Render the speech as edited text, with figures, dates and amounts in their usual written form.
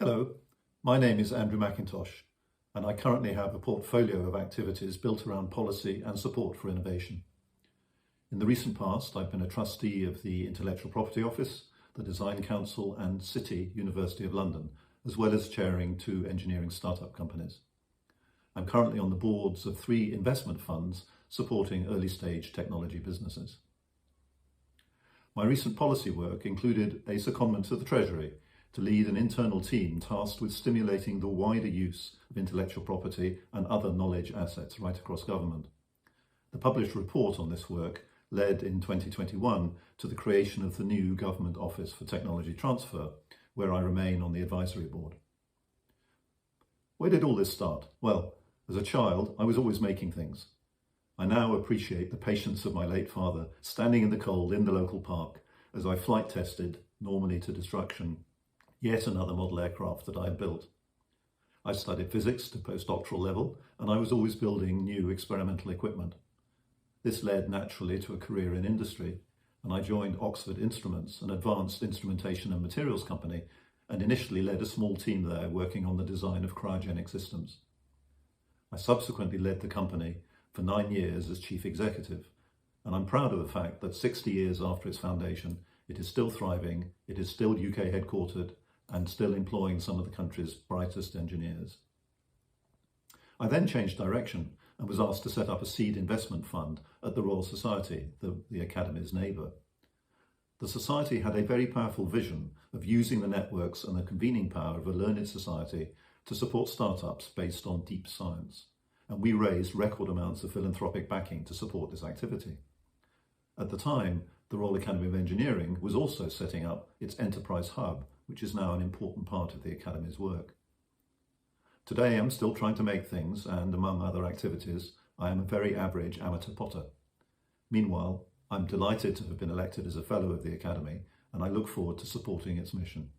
Hello, my name is Andrew Mackintosh, and I currently have a portfolio of activities built around policy and support for innovation. In the recent past, I've been a trustee of the Intellectual Property Office, the Design Council and City, University of London, as well as chairing 2 engineering startup companies. I'm currently on the boards of 3 investment funds supporting early-stage technology businesses. My recent policy work included a secondment to the Treasury to lead an internal team tasked with stimulating the wider use of intellectual property and other knowledge assets right across government. The published report on this work led in 2021 to the creation of the new Government Office for Technology Transfer, where I remain on the advisory board. Where did all this start? Well, as a child, I was always making things. I now appreciate the patience of my late father, standing in the cold in the local park as I flight tested, normally to destruction, yet another model aircraft that I had built. I studied physics to postdoctoral level, and I was always building new experimental equipment. This led naturally to a career in industry, and I joined Oxford Instruments, an advanced instrumentation and materials company, and initially led a small team there working on the design of cryogenic systems. I subsequently led the company for 9 years as chief executive, and I'm proud of the fact that 60 years after its foundation, it is still thriving, it is still UK headquartered, and still employing some of the country's brightest engineers. I then changed direction and was asked to set up a seed investment fund at the Royal Society, the Academy's neighbour. The Society had a very powerful vision of using the networks and the convening power of a learned society to support startups based on deep science, and we raised record amounts of philanthropic backing to support this activity. At the time, the Royal Academy of Engineering was also setting up its enterprise hub, which is now an important part of the Academy's work. Today I'm still trying to make things, and among other activities, I am a very average amateur potter. Meanwhile, I'm delighted to have been elected as a Fellow of the Academy, and I look forward to supporting its mission.